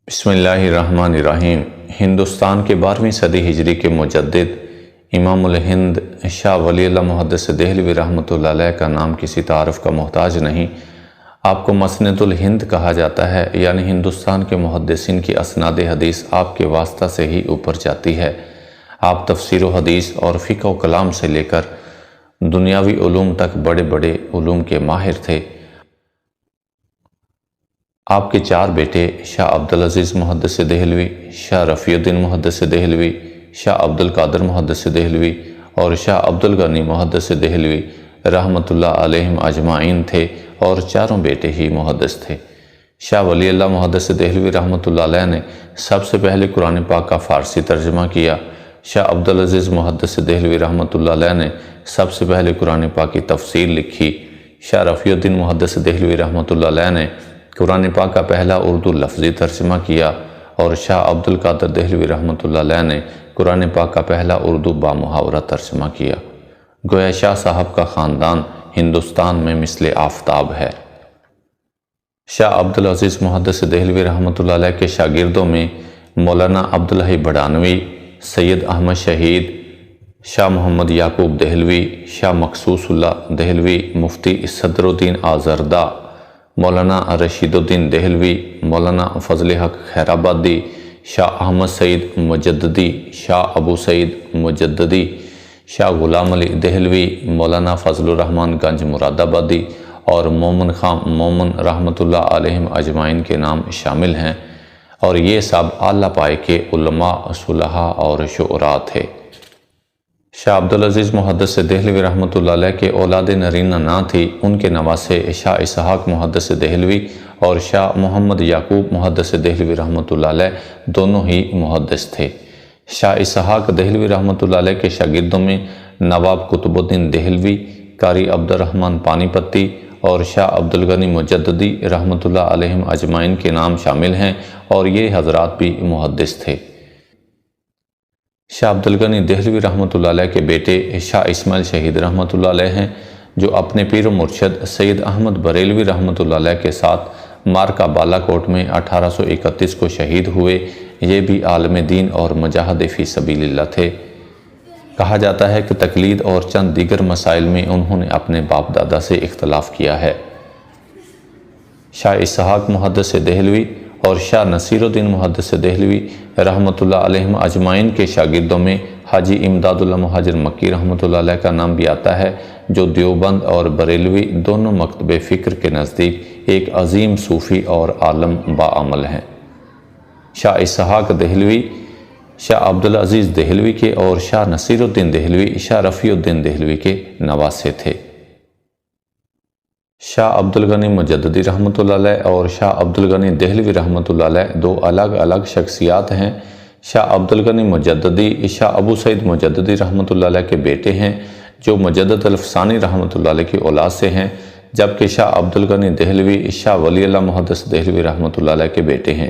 بسم اللہ الرحمن الرحیم۔ ہندوستان کے 12ویں صدی ہجری کے مجدد امام الہند شاہ ولی اللہ محدث دہلوی رحمۃ اللہ علیہ کا نام کسی تعارف کا محتاج نہیں۔ آپ کو مسند الہند کہا جاتا ہے، یعنی ہندوستان کے محدثین کی اسناد حدیث آپ کے واسطہ سے ہی اوپر جاتی ہے۔ آپ تفسیر و حدیث اور فقہ و کلام سے لے کر دنیاوی علوم تک بڑے بڑے علوم کے ماہر تھے۔ آپ کے 4 بیٹے شاہ عبدالعزیز محدث دہلوی، شاہ رفیع الدین محدث دہلوی، شاہ عبدالقادر محدث دہلوی اور شاہ عبدالغنی محدث دہلوی رحمۃ اللہ علیہم اجمعین تھے، اور چاروں بیٹے ہی محدث تھے۔ شاہ ولی اللہ محدث دہلوی رحمۃ اللہ علیہ نے سب سے پہلے قرآن پاک کا فارسی ترجمہ کیا۔ شاہ عبدالعزیز محدث دہلوی رحمۃ اللہ علیہ نے سب سے پہلے قرآن پاک کی تفسیر لکھی۔ شاہ رفیع الدین محدث دہلوی رحمۃ اللہ علیہ نے قرآن پاک کا پہلا اردو لفظی ترجمہ کیا، اور شاہ عبدالقادر دہلوی رحمۃ اللہ علیہ نے قرآن پاک کا پہلا اردو بامحاورہ ترجمہ کیا۔ گویا شاہ صاحب کا خاندان ہندوستان میں مثل آفتاب ہے۔ شاہ عبدالعزیز محدث دہلوی رحمۃ اللہ علیہ کے شاگردوں میں مولانا عبدالحی بڑانوی، سید احمد شہید، شاہ محمد یعقوب دہلوی، شاہ مخصوص اللہ دہلوی، مفتی صدر الدین آزردہ، مولانا رشید الدین دہلوی، مولانا فضل حق خیرآبادی، شاہ احمد سعید مجددی، شاہ ابو سعید مجددی، شاہ غلام علی دہلوی، مولانا فضل الرحمن گنج مراد آبادی اور مومن خان مومن رحمۃ اللہ علیہم اجمعین کے نام شامل ہیں، اور یہ سب اعلیٰ پائے کے علماء، صلحاء اور شعراء تھے۔ شاہ عبدالعزیز محدث دہلوی رحمۃ اللہ علیہ کے اولاد نرینہ نہ تھی۔ ان کے نواسے شاہ اسحاق محدث دہلوی اور شاہ محمد یعقوب محدث دہلوی رحمۃ اللہ علیہ دونوں ہی محدث تھے۔ شاہ اسحاق دہلوی رحمۃ اللہ علیہ کے شاگردوں میں نواب قطب الدین دہلوی، قاری عبد الرحمن پانی پتی اور شاہ عبدالغنی مجددی رحمۃ اللہ علیہم اجمعین کے نام شامل ہیں، اور یہ حضرات بھی محدث تھے۔ شاہ عبدالغنی دہلوی رحمۃ اللہ علیہ کے بیٹے شاہ اسماعیل شہید رحمۃ اللہ علیہ ہیں، جو اپنے پیر و مرشد سید احمد بریلوی رحمۃ اللہ علیہ کے ساتھ مارکا بالا کوٹ میں 1831 کو شہید ہوئے۔ یہ بھی عالم دین اور مجاہد فی سبیل اللہ تھے۔ کہا جاتا ہے کہ تقلید اور چند دیگر مسائل میں انہوں نے اپنے باپ دادا سے اختلاف کیا ہے۔ شاہ اسحاق محدث دہلوی اور شاہ نصیر الدین محدث دہلوی رحمۃ اللہ علیہم اجمعین کے شاگردوں میں حاجی امداد اللہ مہاجر مکی رحمۃ اللہ علیہ کا نام بھی آتا ہے، جو دیوبند اور بریلوی دونوں مکتب فکر کے نزدیک ایک عظیم صوفی اور عالم باعمل ہیں۔ شاہ اسحاق دہلوی شاہ عبدالعزیز دہلوی کے اور شاہ نصیر الدین دہلوی شاہ رفیع الدین دہلوی کے نواسے تھے۔ شاہ عبدالغنی مجددی رحمۃ اللہ علیہ اور شاہ عبدالغنی دہلوی رحمۃ اللہ علیہ دو الگ الگ شخصیات ہیں۔ شاہ عبدالغنی مجددی شاہ ابو سعید مجددی رحمۃ اللہ علیہ کے بیٹے ہیں، جو مجدد الفسانی رحمۃ اللہ علیہ کی اولاد سے ہیں، جبکہ شاہ عبدالغنی دہلوی شاہ ولی اللہ محدث دہلوی رحمۃ اللہ علیہ کے بیٹے ہیں۔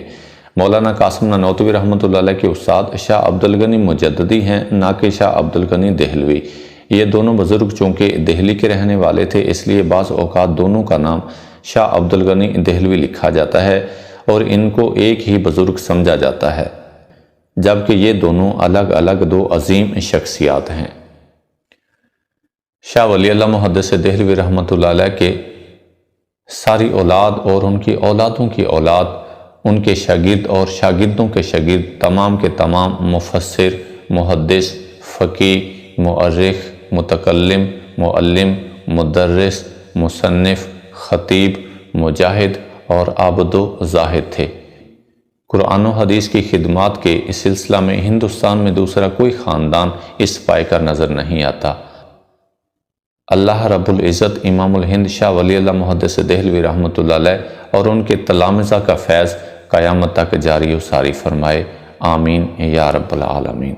مولانا قاسم نانوتوی رحمۃ اللہ علیہ کے استاد شاہ عبدالغنی مجددی ہیں، نہ کہ شاہ عبدالغنی دہلوی۔ یہ دونوں بزرگ چونکہ دہلی کے رہنے والے تھے، اس لیے بعض اوقات دونوں کا نام شاہ عبدالغنی دہلوی لکھا جاتا ہے اور ان کو ایک ہی بزرگ سمجھا جاتا ہے، جبکہ یہ دونوں الگ الگ دو عظیم شخصیات ہیں۔ شاہ ولی اللہ محدث دہلوی رحمۃ اللہ علیہ کے ساری اولاد اور ان کی اولادوں کی اولاد، ان کے شاگرد اور شاگردوں کے شاگرد، تمام کے تمام مفسر، محدث، فقیہ، مؤرخ، متکلم، معلم، مدرس، مصنف، خطیب، مجاہد اور عابد و زاہد تھے۔ قرآن و حدیث کی خدمات کے اس سلسلہ میں ہندوستان میں دوسرا کوئی خاندان اس پائے کا نظر نہیں آتا۔ اللہ رب العزت امام الہند شاہ ولی اللہ محدث دہلوی رحمۃ اللہ علیہ اور ان کے تلامذہ کا فیض قیامت تک جاری و ساری فرمائے، آمین یا رب العالمین۔